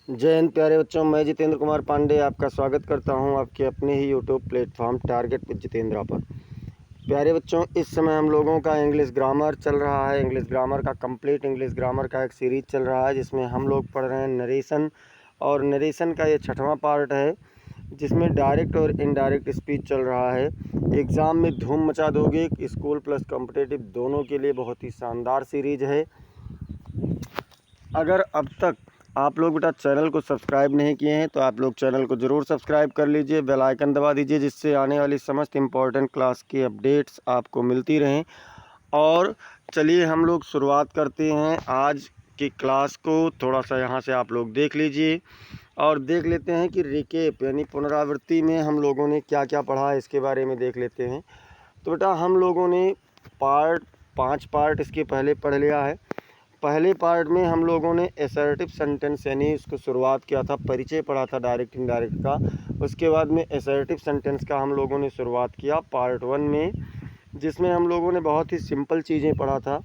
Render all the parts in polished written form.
जय हिंद प्यारे बच्चों, मैं जितेंद्र कुमार पांडे आपका स्वागत करता हूं आपके अपने ही YouTube platform target with Jitendra पर। प्यारे बच्चों, इस समय हम लोगों का इंग्लिश ग्रामर चल रहा है। इंग्लिश ग्रामर का कंप्लीट इंग्लिश ग्रामर का एक सीरीज चल रहा है जिसमें हम लोग पढ़ रहे हैं नरेशन, और नरेशन का ये 6वां पार्ट है जिसमें डायरेक्ट और इनडायरेक्ट स्पीच चल रहा है। एग्ज़ाम में धूम मचा दोगे, स्कूल प्लस कॉम्पिटिटिव दोनों के लिए बहुत ही शानदार सीरीज है। अगर अब तक आप लोग बेटा चैनल को सब्सक्राइब नहीं किए हैं तो आप लोग चैनल को ज़रूर सब्सक्राइब कर लीजिए, बेल आइकन दबा दीजिए जिससे आने वाली समस्त इम्पॉर्टेंट क्लास की अपडेट्स आपको मिलती रहें। और चलिए हम लोग शुरुआत करते हैं आज की क्लास को। थोड़ा सा यहाँ से आप लोग देख लीजिए और देख लेते हैं कि रिकेप यानी पुनरावृत्ति में हम लोगों ने क्या क्या पढ़ा है, इसके बारे में देख लेते हैं। तो बेटा हम लोगों ने 5 पार्ट इसके पहले पढ़ लिया है। पहले पार्ट में हम लोगों ने असर्टिव सेंटेंस यानी इसको शुरुआत किया था, परिचय पढ़ा था डायरेक्ट इनडायरेक्ट का। उसके बाद में असर्टिव सेंटेंस का हम लोगों ने शुरुआत किया पार्ट 1 में, जिसमें हम लोगों ने बहुत ही सिंपल चीज़ें पढ़ा था।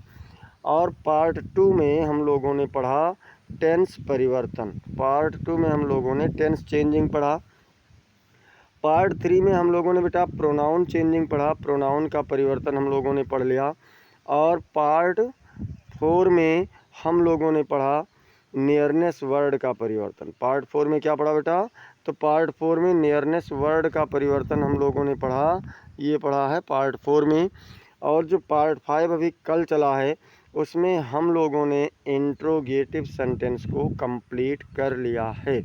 और पार्ट 2 में हम लोगों ने पढ़ा टेंस परिवर्तन। पार्ट 2 में हम लोगों ने टेंस चेंजिंग पढ़ा। पार्ट 3 में हम लोगों ने बेटा प्रोनाउन चेंजिंग पढ़ा, प्रोनाउन का परिवर्तन हम लोगों ने पढ़ लिया। और पार्ट 4 में हम लोगों ने पढ़ा नियरनेस वर्ड का परिवर्तन। पार्ट 4 में क्या पढ़ा बेटा? तो पार्ट 4 में नियरनेस वर्ड का परिवर्तन हम लोगों ने पढ़ा, ये पढ़ा है पार्ट 4 में। और जो पार्ट 5 अभी कल चला है उसमें हम लोगों ने इंट्रोगेटिव सेंटेंस को कंप्लीट कर लिया है।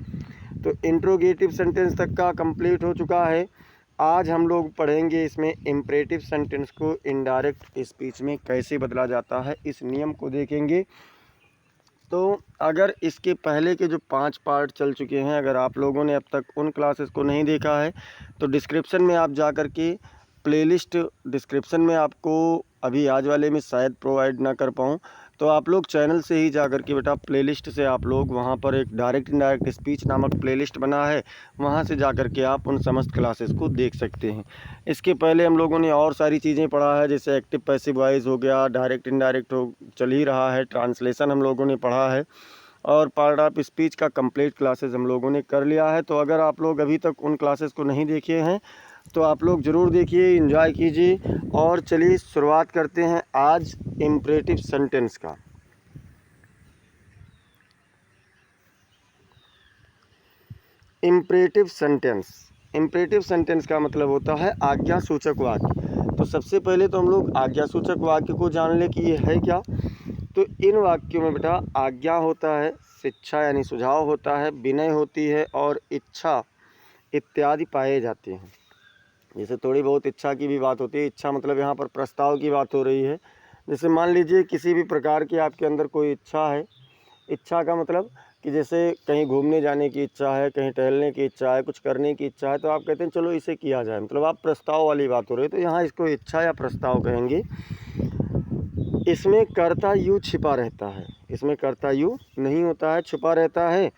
तो इंट्रोगेटिव सेंटेंस तक का कंप्लीट हो चुका है। आज हम लोग पढ़ेंगे इसमें इम्परेटिव सेंटेंस को इनडायरेक्ट स्पीच में कैसे बदला जाता है, इस नियम को देखेंगे। तो अगर इसके पहले के जो 5 पार्ट चल चुके हैं, अगर आप लोगों ने अब तक उन क्लासेस को नहीं देखा है तो डिस्क्रिप्शन में आप जा कर के प्लेलिस्ट डिस्क्रिप्शन में आपको अभी आज वाले में शायद प्रोवाइड ना कर पाऊँ, तो आप लोग चैनल से ही जा कर के बेटा प्लेलिस्ट से आप लोग वहाँ पर एक डायरेक्ट इनडायरेक्ट स्पीच नामक प्लेलिस्ट बना है, वहाँ से जा कर के आप उन समस्त क्लासेस को देख सकते हैं। इसके पहले हम लोगों ने और सारी चीज़ें पढ़ा है, जैसे एक्टिव पैसिव वॉइस हो गया, डायरेक्ट इनडायरेक्ट हो चल ही रहा है, ट्रांसलेशन हम लोगों ने पढ़ा है, और पार्ट ऑफ स्पीच का कंप्लीट क्लासेस हम लोगों ने कर लिया है। तो अगर आप लोग अभी तक उन क्लासेस को नहीं देखे हैं तो आप लोग ज़रूर देखिए, एंजॉय कीजिए। और चलिए शुरुआत करते हैं आज इम्परेटिव सेंटेंस का। इम्परेटिव सेंटेंस, इम्परेटिव सेंटेंस का मतलब होता है आज्ञा सूचक वाक्य। तो सबसे पहले तो हम लोग आज्ञा सूचक वाक्य को जान लें कि ये है क्या। तो इन वाक्यों में बेटा आज्ञा होता है, शिक्षा यानी सुझाव होता है, विनय होती है और इच्छा इत्यादि पाए जाते हैं। जैसे थोड़ी बहुत इच्छा की भी बात होती है। इच्छा मतलब यहाँ पर प्रस्ताव की बात हो रही है। जैसे मान लीजिए किसी भी प्रकार की आपके अंदर कोई इच्छा है। इच्छा का मतलब कि जैसे कहीं घूमने जाने की इच्छा है, कहीं टहलने की इच्छा है, कुछ करने की इच्छा है, तो आप कहते हैं चलो इसे किया जाए, मतलब आप प्रस्ताव वाली बात हो रही है, तो यहाँ इसको इच्छा या प्रस्ताव कहेंगे। इसमें कर्ता यू छिपा रहता है, इसमें कर्ता यू नहीं होता है, छुपा रहता है,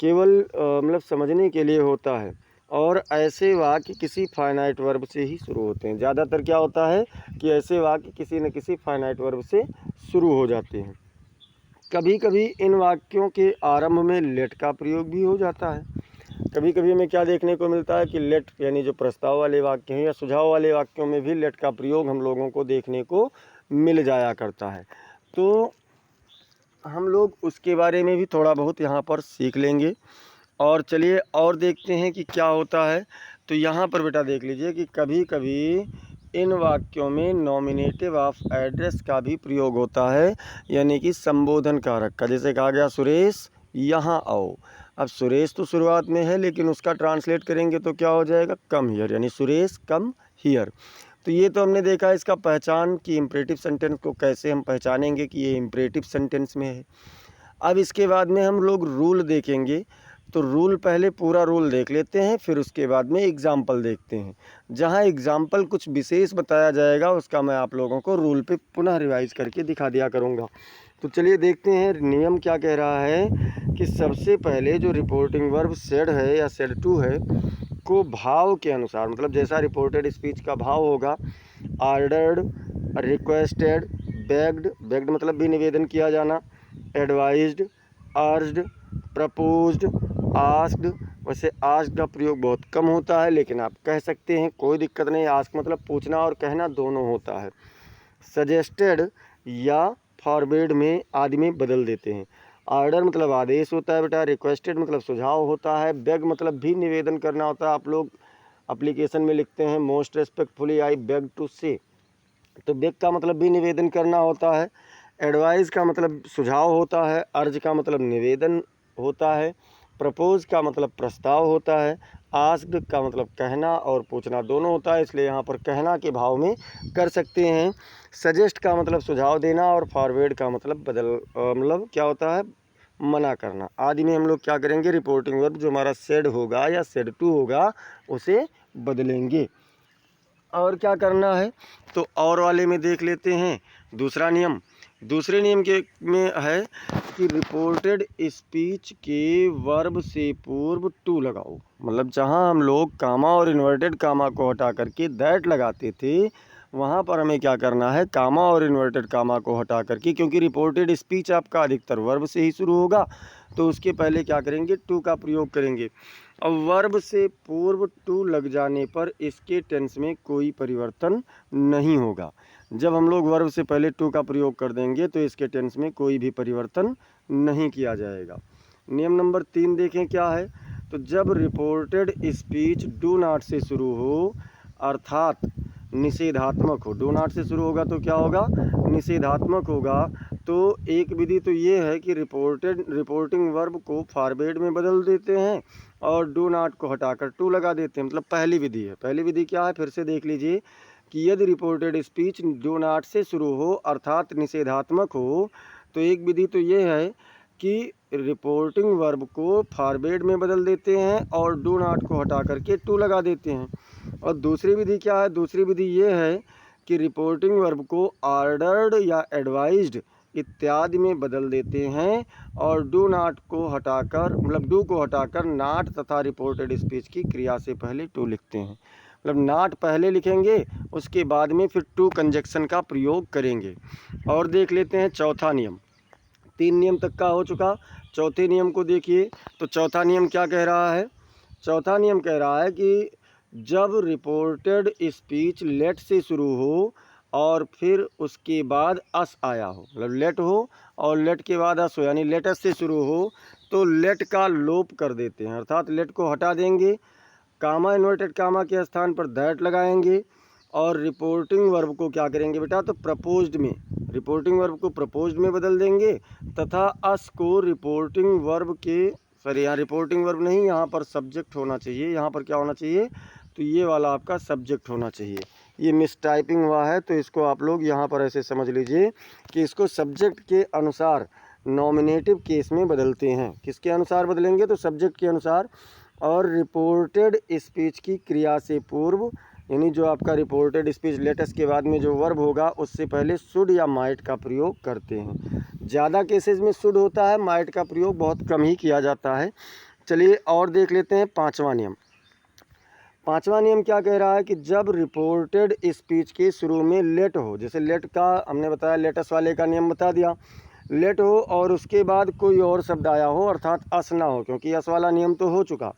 केवल मतलब समझने के लिए होता है। और ऐसे वाक्य किसी फाइनाइट वर्ब से ही शुरू होते हैं। ज़्यादातर क्या होता है कि ऐसे वाक्य किसी न किसी फाइनाइट वर्ब से शुरू हो जाते हैं। कभी कभी इन वाक्यों के आरंभ में लेट का प्रयोग भी हो जाता है। कभी कभी हमें क्या देखने को मिलता है कि लेट यानी जो प्रस्ताव वाले वाक्य हैं या सुझाव वाले वाक्यों में भी लेट का प्रयोग हम लोगों को देखने को मिल जाया करता है। तो हम लोग उसके बारे में भी थोड़ा बहुत यहाँ पर सीख लेंगे। और चलिए और देखते हैं कि क्या होता है। तो यहाँ पर बेटा देख लीजिए कि कभी कभी इन वाक्यों में नॉमिनेटिव ऑफ एड्रेस का भी प्रयोग होता है, यानी कि संबोधन कारक का। जैसे कहा गया सुरेश यहाँ आओ। अब सुरेश तो शुरुआत में है लेकिन उसका ट्रांसलेट करेंगे तो क्या हो जाएगा, कम हियर, यानी सुरेश कम हियर। तो ये तो हमने देखा इसका पहचान कि इम्परेटिव सेंटेंस को कैसे हम पहचानेंगे कि ये इम्परेटिव सेंटेंस में है। अब इसके बाद में हम लोग रूल देखेंगे। तो रूल पहले पूरा रूल देख लेते हैं, फिर उसके बाद में एग्जाम्पल देखते हैं। जहां एग्जाम्पल कुछ विशेष बताया जाएगा उसका मैं आप लोगों को रूल पे पुनः रिवाइज करके दिखा दिया करूंगा। तो चलिए देखते हैं नियम क्या कह रहा है कि सबसे पहले जो रिपोर्टिंग वर्ब सेड है या सेड टू है को भाव के अनुसार, मतलब जैसा रिपोर्टेड स्पीच का भाव होगा, ऑर्डर्ड, रिक्वेस्टेड, बेग्ड, बेग्ड मतलब भी निवेदन किया जाना, एडवाइज्ड, अर्ज्ड, प्रपोज्ड, आस्क्ड। वैसे आस्क्ड का प्रयोग बहुत कम होता है, लेकिन आप कह सकते हैं, कोई दिक्कत नहीं। आस्क मतलब पूछना और कहना दोनों होता है। सजेस्टेड या फॉरवर्ड में आदि में बदल देते हैं। ऑर्डर मतलब आदेश होता है बेटा। रिक्वेस्टेड मतलब सुझाव होता है। बेग मतलब भी निवेदन करना होता है। आप लोग एप्लीकेशन में लिखते हैं most respectfully I beg to say, तो बेग का मतलब भी निवेदन करना होता है। एडवाइस का मतलब सुझाव होता है। अर्ज का मतलब निवेदन होता है। प्रपोज का मतलब प्रस्ताव होता है। आस्क्ड का मतलब कहना और पूछना दोनों होता है, इसलिए यहाँ पर कहना के भाव में कर सकते हैं। सजेस्ट का मतलब सुझाव देना और फॉरवर्ड का मतलब मतलब क्या होता है, मना करना। आदि में हम लोग क्या करेंगे, रिपोर्टिंग वर्ब जो हमारा सेड होगा या सेड टू होगा उसे बदलेंगे। और क्या करना है, तो और वाले में देख लेते हैं दूसरा नियम। दूसरे नियम के में है कि रिपोर्टेड स्पीच के वर्ब से पूर्व टू लगाओ। मतलब जहां हम लोग कामा और इन्वर्टेड कामा को हटा करके दैट लगाते थे, वहां पर हमें क्या करना है, कामा और इन्वर्टेड कामा को हटा करके, क्योंकि रिपोर्टेड स्पीच आपका अधिकतर वर्ब से ही शुरू होगा, तो उसके पहले क्या करेंगे, टू का प्रयोग करेंगे। और वर्ब से पूर्व टू लग जाने पर इसके टेंस में कोई परिवर्तन नहीं होगा। जब हम लोग वर्ब से पहले टू का प्रयोग कर देंगे तो इसके टेंस में कोई भी परिवर्तन नहीं किया जाएगा। नियम नंबर 3 देखें क्या है, तो जब रिपोर्टेड स्पीच डू नॉट से शुरू हो अर्थात निषेधात्मक हो, डू नॉट से शुरू होगा तो क्या होगा, निषेधात्मक होगा, तो एक विधि तो ये है कि रिपोर्टिंग वर्ब को फॉरवर्ड में बदल देते हैं और डू नॉट को हटाकर टू लगा देते हैं। मतलब पहली विधि है। पहली विधि क्या है, फिर से देख लीजिए कि यदि रिपोर्टेड स्पीच डू नॉट से शुरू हो अर्थात निषेधात्मक हो, तो एक विधि तो ये है कि रिपोर्टिंग वर्ब को फॉरवर्ड में बदल देते हैं और डू नॉट को हटा करके टू लगा देते हैं। और दूसरी विधि क्या है, दूसरी विधि ये है कि रिपोर्टिंग वर्ब को ऑर्डर्ड या एडवाइज्ड इत्यादि में बदल देते हैं और डू नॉट को हटाकर, मतलब डू को हटाकर नॉट तथा रिपोर्टेड स्पीच की क्रिया से पहले टू लिखते हैं। मतलब नॉट पहले लिखेंगे, उसके बाद में फिर टू कंजक्शन का प्रयोग करेंगे। और देख लेते हैं चौथा नियम। 3 नियम तक का हो चुका, चौथे नियम को देखिए। तो चौथा नियम क्या कह रहा है, चौथा नियम कह रहा है कि जब रिपोर्टेड स्पीच लेट से शुरू हो और फिर उसके बाद अस आया हो, मतलब लेट हो और लेट के बाद अस हो, यानी लेटस से शुरू हो, तो लेट का लोप कर देते हैं, अर्थात लेट को हटा देंगे, कामा इन्वर्टेड कामा के स्थान पर दैट लगाएंगे और रिपोर्टिंग वर्ब को क्या करेंगे बेटा, तो प्रपोज्ड में, रिपोर्टिंग वर्ब को प्रपोज्ड में बदल देंगे तथा अस को रिपोर्टिंग वर्ब के, सॉरी यहाँ रिपोर्टिंग वर्ब नहीं, यहाँ पर सब्जेक्ट होना चाहिए, यहाँ पर क्या होना चाहिए, तो ये वाला आपका सब्जेक्ट होना चाहिए। ये मिस टाइपिंग हुआ है, तो इसको आप लोग यहाँ पर ऐसे समझ लीजिए कि इसको सब्जेक्ट के अनुसार नॉमिनेटिव केस में बदलते हैं। किसके अनुसार बदलेंगे, तो सब्जेक्ट के अनुसार। और रिपोर्टेड स्पीच की क्रिया से पूर्व, यानी जो आपका रिपोर्टेड स्पीच लेटेस्ट के बाद में जो वर्ब होगा उससे पहले शुड या माइट का प्रयोग करते हैं। ज़्यादा केसेस में शुड होता है, माइट का प्रयोग बहुत कम ही किया जाता है। चलिए और देख लेते हैं पांचवा नियम। पांचवा नियम क्या कह रहा है कि जब रिपोर्टेड स्पीच के शुरू में लेट हो, जैसे लेट का हमने बताया, लेटेस्ट वाले का नियम बता दिया, लेट हो और उसके बाद कोई और शब्द आया हो अर्थात अस ना हो, क्योंकि अस वाला नियम तो हो चुका,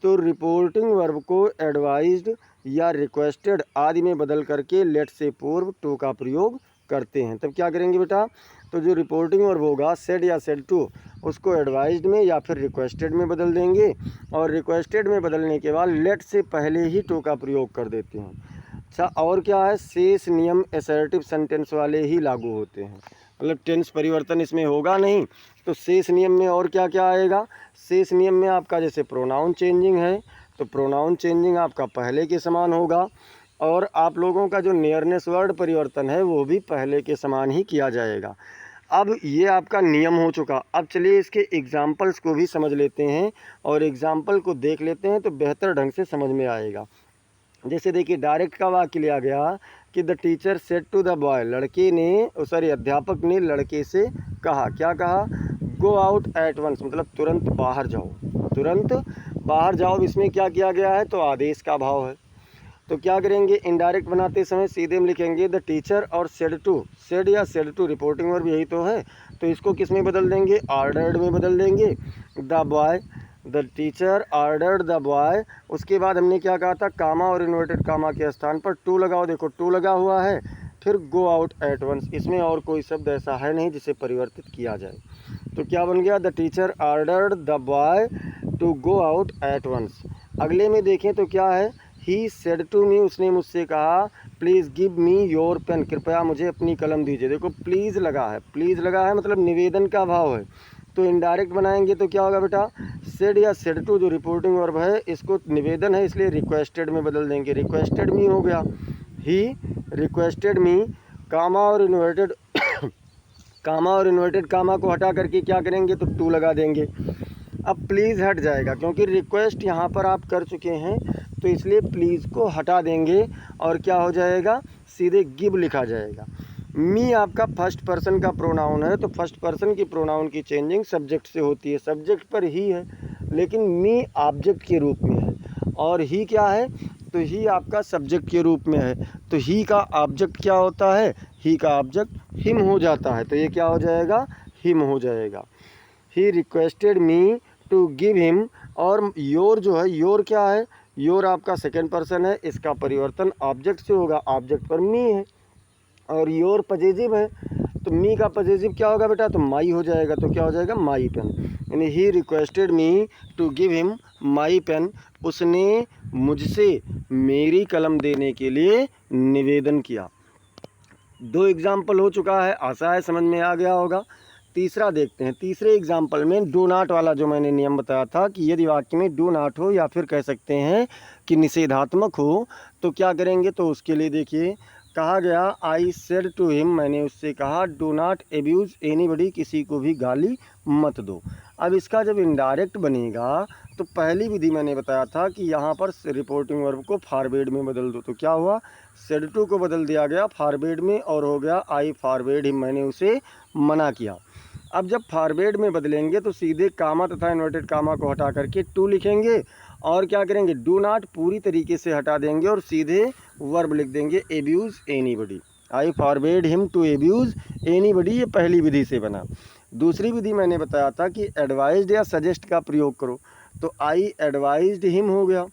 तो रिपोर्टिंग वर्ब को एडवाइज्ड या रिक्वेस्टेड आदि में बदल करके लेट से पूर्व टू का प्रयोग करते हैं। तब क्या करेंगे बेटा, तो जो रिपोर्टिंग वर्ब होगा सेड या सेड टू, उसको एडवाइज्ड में या फिर रिक्वेस्टेड में बदल देंगे और रिक्वेस्टेड में बदलने के बाद लेट से पहले ही टू का प्रयोग कर देते हैं। अच्छा, और क्या है, शेष नियम असर्टिव सेंटेंस वाले ही लागू होते हैं, मतलब टेंस परिवर्तन इसमें होगा नहीं। तो शेष नियम में और क्या क्या आएगा, शेष नियम में आपका जैसे प्रोनाउन चेंजिंग है, तो प्रोनाउन चेंजिंग आपका पहले के समान होगा और आप लोगों का जो नियरनेस वर्ड परिवर्तन है वो भी पहले के समान ही किया जाएगा। अब ये आपका नियम हो चुका। अब चलिए इसके एग्जाम्पल्स को भी समझ लेते हैं और एग्जाम्पल को देख लेते हैं तो बेहतर ढंग से समझ में आएगा। जैसे देखिए डायरेक्ट का वाक्य लिया गया कि the teacher said to the boy, लड़के ने, सॉरी अध्यापक ने लड़के से कहा, क्या कहा, गो आउट एट वंस, मतलब तुरंत बाहर जाओ, तुरंत बाहर जाओ। इसमें क्या किया गया है, तो आदेश का भाव है। तो क्या करेंगे, इनडायरेक्ट बनाते समय सीधे में लिखेंगे द टीचर और सेड टू, सेड या सेड टू रिपोर्टिंग वर्ब यही तो है, तो इसको किस में बदल देंगे, ऑर्डर्ड में बदल देंगे। The boy, the teacher ordered the boy. उसके बाद हमने क्या कहा था, कामा और इन्वर्टेड कामा के स्थान पर टू लगाओ, देखो टू लगा हुआ है। फिर गो आउट एट वंस, इसमें और कोई शब्द ऐसा है नहीं जिसे परिवर्तित किया जाए। तो क्या बन गया, the teacher ordered the boy to go out at once. अगले में देखें तो क्या है, ही सेड टू मी, उसने मुझसे कहा, please give me your pen, कृपया मुझे अपनी कलम दीजिए। देखो प्लीज़ लगा है, प्लीज़ लगा है मतलब निवेदन का भाव है। तो इनडायरेक्ट बनाएंगे तो क्या होगा बेटा, सेड या सेड टू जो रिपोर्टिंग वर्ब है, इसको निवेदन है इसलिए रिक्वेस्टेड में बदल देंगे, रिक्वेस्टेड मी हो गया। ही रिक्वेस्टेड मी, कामा और इन्वर्टेड कामा और इन्वर्टेड कामा को हटा करके क्या करेंगे, तो टू लगा देंगे। अब प्लीज़ हट जाएगा क्योंकि रिक्वेस्ट यहाँ पर आप कर चुके हैं, तो इसलिए प्लीज़ को हटा देंगे और क्या हो जाएगा, सीधे गिव लिखा जाएगा। मी आपका फर्स्ट पर्सन का प्रोनाउन है, तो फर्स्ट पर्सन की प्रोनाउन की चेंजिंग सब्जेक्ट से होती है, सब्जेक्ट पर ही है, लेकिन मी ऑब्जेक्ट के रूप में है। और ही क्या है, तो ही आपका सब्जेक्ट के रूप में है, तो ही का ऑब्जेक्ट क्या होता है, ही का ऑब्जेक्ट हिम हो जाता है, तो ये क्या हो जाएगा, हिम हो जाएगा। He requested me to give him. और योर जो है, योर क्या है, योर आपका सेकेंड पर्सन है, इसका परिवर्तन ऑब्जेक्ट से होगा, ऑब्जेक्ट पर मी है। और योर पजेजिव है, तो मी का पजेजिव क्या होगा बेटा, तो माई हो जाएगा, तो क्या हो जाएगा, माई पेन। यानी he requested me to give him my pen, उसने मुझसे मेरी कलम देने के लिए निवेदन किया। 2 एग्जाम्पल हो चुका है, आशा है समझ में आ गया होगा। तीसरा देखते हैं। तीसरे एग्जाम्पल में डू नॉट वाला जो मैंने नियम बताया था कि यदि वाक्य में डू नॉट हो या फिर कह सकते हैं कि निषेधात्मक हो, तो क्या करेंगे, तो उसके लिए देखिए कहा गया, आई सेड टू हिम, मैंने उससे कहा, डू नॉट एब्यूज़ एनीबडी, किसी को भी गाली मत दो। अब इसका जब इनडायरेक्ट बनेगा तो पहली विधि मैंने बताया था कि यहाँ पर रिपोर्टिंग वर्ब को फॉरवर्ड में बदल दो, तो क्या हुआ, सेड टू को बदल दिया गया फॉरवर्ड में और हो गया आई फॉरवर्ड हिम, मैंने उसे मना किया। अब जब फॉरवर्ड में बदलेंगे तो सीधे कामा तथा इन्वर्टेड कामा को हटा करके टू लिखेंगे और क्या करेंगे, डू नॉट पूरी तरीके से हटा देंगे और सीधे वर्ब लिख देंगे, abuse anybody. I forward him to abuse anybody, ये पहली विधि से बना। दूसरी विधि मैंने बताया था कि एडवाइज्ड या सजेस्ट का प्रयोग करो, तो आई एडवाइज्ड हिम हो गया।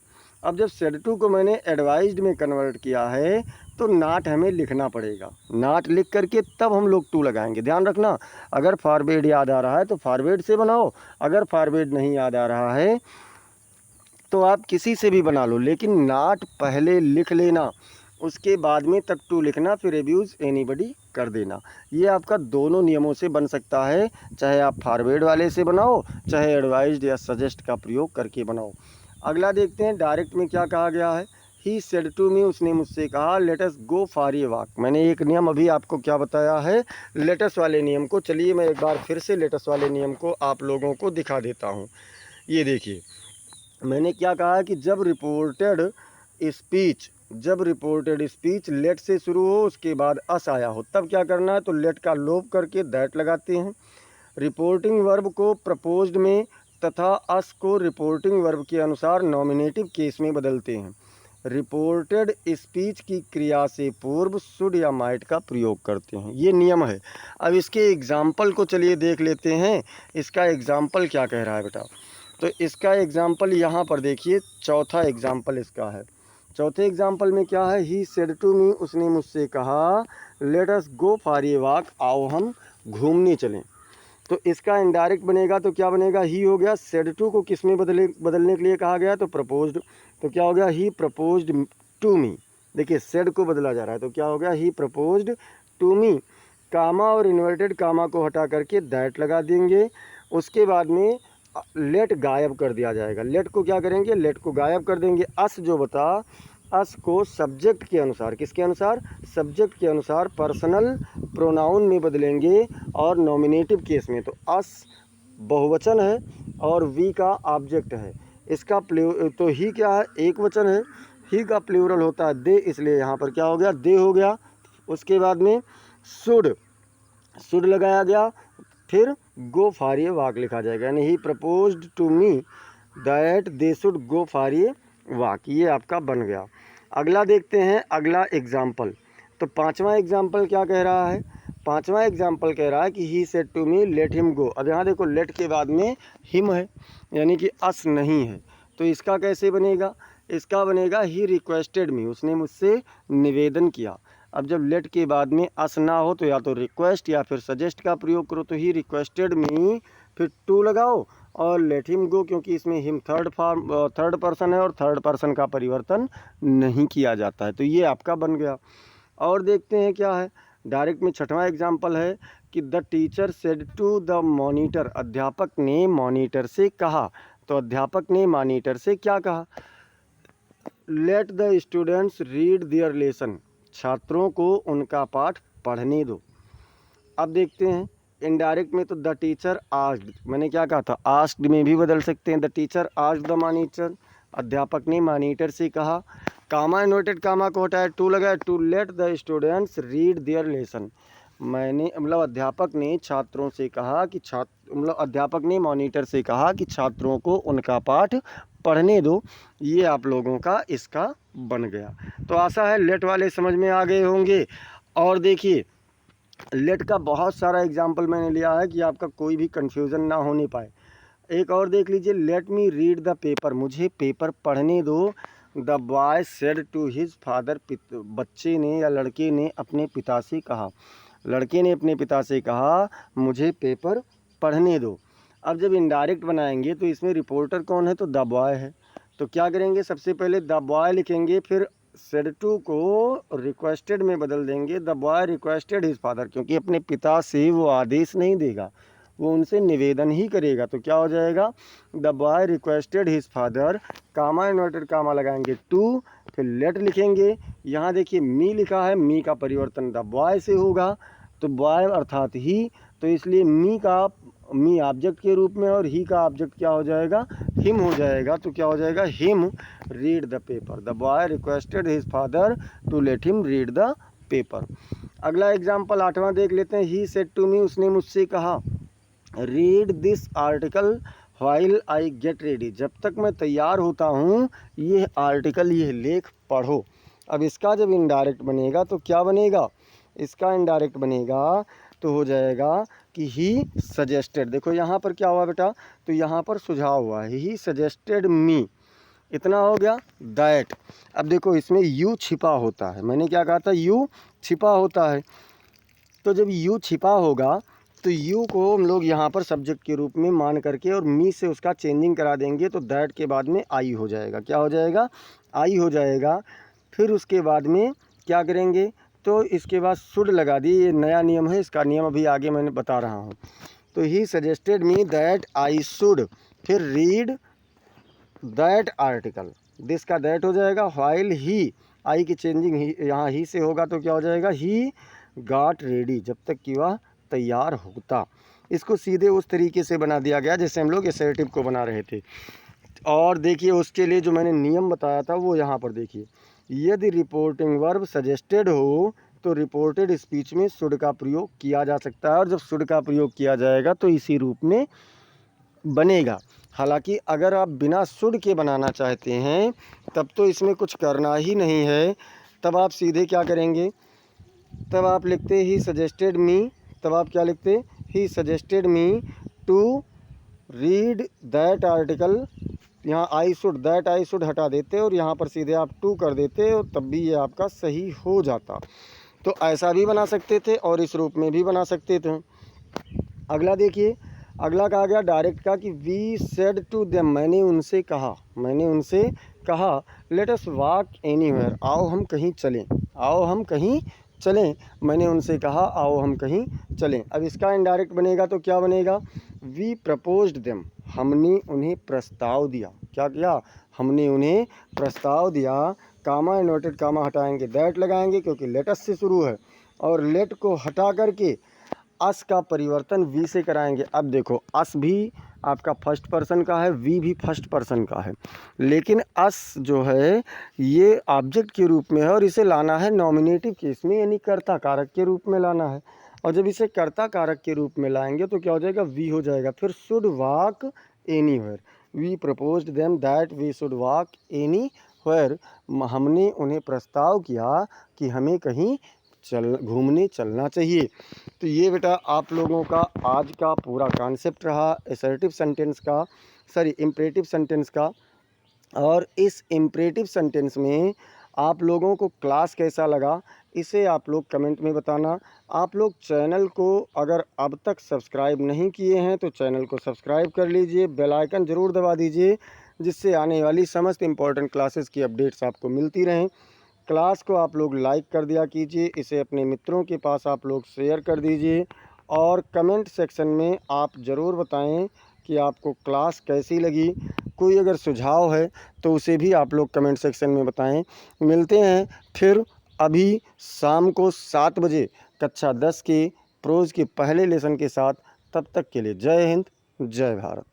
अब जब सेड टू को मैंने एडवाइज्ड में कन्वर्ट किया है तो नाट हमें लिखना पड़ेगा, नाट लिख करके तब हम लोग टू लगाएंगे। ध्यान रखना, अगर फॉरवर्ड याद आ रहा है तो फॉरवर्ड से बनाओ, अगर फॉरवर्ड नहीं याद आ रहा है तो आप किसी से भी बना लो, लेकिन नाट पहले लिख लेना, उसके बाद में तक टू लिखना, फिर एब्यूज़ एनीबडी कर देना। ये आपका दोनों नियमों से बन सकता है, चाहे आप फॉरवर्ड वाले से बनाओ, चाहे एडवाइज्ड या सजेस्ट का प्रयोग करके बनाओ। अगला देखते हैं, डायरेक्ट में क्या कहा गया है, ही सेड टू मी, उसने मुझसे कहा, let us go for a walk. मैंने एक नियम अभी आपको क्या बताया है, लेटस वाले नियम को। चलिए मैं एक बार फिर से लेटस वाले नियम को आप लोगों को दिखा देता हूँ। ये देखिए मैंने क्या कहा कि जब रिपोर्टेड स्पीच लेट से शुरू हो, उसके बाद अस आया हो, तब क्या करना है, तो लेट का लोप करके दैट लगाते हैं। रिपोर्टिंग वर्ब को प्रपोज्ड में तथा अस को रिपोर्टिंग वर्ब के अनुसार नॉमिनेटिव केस में बदलते हैं। रिपोर्टेड स्पीच की क्रिया से पूर्व शुड या माइट का प्रयोग करते हैं, ये नियम है। अब इसके एग्जाम्पल को चलिए देख लेते हैं, इसका एग्जाम्पल क्या कह रहा है बेटा। तो इसका एग्जाम्पल यहाँ पर देखिए, चौथा एग्जाम्पल इसका है। चौथे एग्जाम्पल में क्या है, ही सेड टू मी, उसने मुझसे कहा, let us go for a walk, आओ हम घूमने चलें। तो इसका इनडायरेक्ट बनेगा तो क्या बनेगा, ही हो गया, सेड टू को किस में बदलने के लिए कहा गया, तो प्रपोज्ड, तो क्या हो गया, ही प्रपोज्ड टू मी। देखिए सेड को बदला जा रहा है, तो क्या हो गया, ही प्रपोज्ड टू मी। कामा और इन्वर्टेड कामा को हटा करके दैट लगा देंगे। उसके बाद में लेट गायब कर दिया जाएगा, लेट को क्या करेंगे, लेट को गायब कर देंगे। अस जो बता, अस को सब्जेक्ट के अनुसार, किसके अनुसार, सब्जेक्ट के अनुसार पर्सनल प्रोनाउन में बदलेंगे और नॉमिनेटिव केस में। तो अस बहुवचन है और वी का ऑब्जेक्ट है, इसका तो ही क्या है, एक वचन है, ही का प्लूरल होता है दे, इसलिए यहाँ पर क्या हो गया, दे हो गया। उसके बाद में शुड लगाया गया, फिर गो फॉर ए वॉक लिखा जाएगा, यानी he proposed to me that they should go for a walk, ये आपका बन गया। अगला देखते हैं, अगला एग्जाम्पल। तो पांचवा एग्जाम्पल क्या कह रहा है, पांचवा एग्जाम्पल कह रहा है कि he said to me let him go. अब यहाँ देखो लेट के बाद में हिम है, यानी कि अस नहीं है, तो इसका कैसे बनेगा? इसका बनेगा ही रिक्वेस्टेड मी, उसने मुझसे निवेदन किया। अब जब लेट के बाद में अस ना हो तो या तो रिक्वेस्ट या फिर सजेस्ट का प्रयोग करो। तो ही रिक्वेस्टेड मी, फिर टू लगाओ और लेट हिम गो, क्योंकि इसमें हिम थर्ड पर्सन है और थर्ड पर्सन का परिवर्तन नहीं किया जाता है। तो ये आपका बन गया। और देखते हैं क्या है। डायरेक्ट में छठवां एग्जाम्पल है कि the teacher said to the monitor, अध्यापक ने मॉनिटर से कहा। तो अध्यापक ने मॉनिटर से क्या कहा? Late the students read their lesson, छात्रों को उनका पाठ पढ़ने दो। अब देखते हैं इनडायरेक्ट में, तो द टीचर आस्क्ड, मैंने क्या कहा था, आस्क्ड में भी बदल सकते हैं। The teacher asked the monitor, अध्यापक ने मॉनिटर से कहा। कामा इन्वर्टेड कामा को हटाया, टू लगाया, to let the students read their lesson, मैंने मतलब अध्यापक ने छात्रों से कहा कि अध्यापक ने मॉनिटर से कहा कि छात्रों को उनका पाठ पढ़ने दो। ये आप लोगों का इसका बन गया। तो आशा है लेट वाले समझ में आ गए होंगे। और देखिए लेट का बहुत सारा एग्जाम्पल मैंने लिया है कि आपका कोई भी कन्फ्यूज़न ना होने पाए। एक और देख लीजिए, let me read the paper, मुझे पेपर पढ़ने दो। The boy said to his father, बच्चे ने या लड़के ने अपने पिता से कहा, लड़के ने अपने पिता से कहा मुझे पेपर पढ़ने दो। अब जब इनडायरेक्ट बनाएंगे तो इसमें रिपोर्टर कौन है? तो द बॉय है। तो क्या करेंगे, सबसे पहले द बॉय लिखेंगे, फिर सेड टू को रिक्वेस्टेड में बदल देंगे। The boy requested his father, क्योंकि अपने पिता से वो आदेश नहीं देगा, वो उनसे निवेदन ही करेगा। तो क्या हो जाएगा, the boy requested his father, comma inverted comma लगाएंगे टू, फिर लेट लिखेंगे। यहाँ देखिए मी लिखा है, मी का परिवर्तन द बॉय से होगा, तो बॉय अर्थात ही, तो इसलिए मी ऑब्जेक्ट के रूप में और ही का ऑब्जेक्ट क्या हो जाएगा, हिम हो जाएगा। तो क्या हो जाएगा, him read the paper. The boy requested his father to let him read the paper. अगला एग्जाम्पल आठवां देख लेते हैं। ही सेड टू मी, उसने मुझसे कहा, read this article while I get ready, जब तक मैं तैयार होता हूँ ये आर्टिकल, ये लेख पढ़ो। अब इसका जब इनडायरेक्ट बनेगा तो क्या बनेगा, इसका इनडायरेक्ट बनेगा तो हो जाएगा कि ही सजेस्टेड। देखो यहाँ पर क्या हुआ बेटा, तो यहाँ पर सुझाव हुआ है, ही सजेस्टेड मी, इतना हो गया दैट। अब देखो इसमें यू छिपा होता है, मैंने क्या कहा था, यू छिपा होता है। तो जब यू छिपा होगा तो यू को हम लोग यहाँ पर सब्जेक्ट के रूप में मान करके और मी से उसका चेंजिंग करा देंगे, तो दैट के बाद में आई हो जाएगा। क्या हो जाएगा, आई हो जाएगा। फिर उसके बाद में क्या करेंगे, तो इसके बाद शुड लगा दी, ये नया नियम है, इसका नियम अभी आगे मैंने बता रहा हूँ। तो ही suggested me that I should, फिर रीड दैट आर्टिकल, दिस का दैट हो जाएगा। व्हाइल ही, आई की चेंजिंग ही यहाँ ही से होगा, तो क्या हो जाएगा, ही गॉट रेडी, जब तक कि वह तैयार होता। इसको सीधे उस तरीके से बना दिया गया जैसे हम लोग एसर्टिव को बना रहे थे। और देखिए उसके लिए जो मैंने नियम बताया था वो यहाँ पर देखिए, यदि रिपोर्टिंग वर्ब सजेस्टेड हो तो रिपोर्टेड स्पीच में शुड का प्रयोग किया जा सकता है, और जब शुड का प्रयोग किया जाएगा तो इसी रूप में बनेगा। हालांकि अगर आप बिना शुड के बनाना चाहते हैं तब तो इसमें कुछ करना ही नहीं है, तब आप सीधे क्या करेंगे, तब आप लिखते ही सजेस्टेड मी, तब आप क्या लिखते, he suggested me to read that article, यहाँ I should, that I should हटा देते और यहाँ पर सीधे आप टू कर देते और तब भी ये आपका सही हो जाता। तो ऐसा भी बना सकते थे और इस रूप में भी बना सकते थे। अगला देखिए, अगला कहा गया डायरेक्ट का कि वी सेड टू देम, मैंने उनसे कहा, मैंने उनसे कहा, लेट अस वॉक एनीवेयर, आओ हम कहीं चलें, आओ हम कहीं चलें, मैंने उनसे कहा आओ हम कहीं चलें। अब इसका इनडायरेक्ट बनेगा तो क्या बनेगा, वी प्रपोज्ड देम, हमने उन्हें प्रस्ताव दिया। क्या किया, हमने उन्हें प्रस्ताव दिया। कामा इन्वर्टेड कामा हटाएंगे, दैट लगाएंगे क्योंकि लेटस से शुरू है, और लेट को हटा करके अस का परिवर्तन वी से कराएंगे। अब देखो अस भी आपका फर्स्ट पर्सन का है, वी भी फर्स्ट पर्सन का है, लेकिन अस जो है ये ऑब्जेक्ट के रूप में है और इसे लाना है नॉमिनेटिव केस में, यानी कर्ता कारक के रूप में लाना है। और जब इसे कर्ता कारक के रूप में लाएंगे तो क्या हो जाएगा, वी हो जाएगा। फिर should walk anywhere, we proposed them that we should walk anywhere, हमने उन्हें प्रस्ताव किया कि हमें कहीं घूमने चलना चाहिए। तो ये बेटा आप लोगों का आज का पूरा कॉन्सेप्ट रहा असर्टिव सेंटेंस का, सॉरी इम्परेटिव सेंटेंस का। और इस इम्परेटिव सेंटेंस में आप लोगों को क्लास कैसा लगा इसे आप लोग कमेंट में बताना। आप लोग चैनल को अगर अब तक सब्सक्राइब नहीं किए हैं तो चैनल को सब्सक्राइब कर लीजिए, बेल आइकन ज़रूर दबा दीजिए, जिससे आने वाली समस्त इम्पॉर्टेंट क्लासेस की अपडेट्स आपको मिलती रहें। क्लास को आप लोग लाइक कर दिया कीजिए, इसे अपने मित्रों के पास आप लोग शेयर कर दीजिए और कमेंट सेक्शन में आप ज़रूर बताएं कि आपको क्लास कैसी लगी। कोई अगर सुझाव है तो उसे भी आप लोग कमेंट सेक्शन में बताएं। मिलते हैं फिर अभी शाम को 7 बजे कक्षा 10 के प्रोज के पहले लेसन के साथ। तब तक के लिए जय हिंद, जय भारत।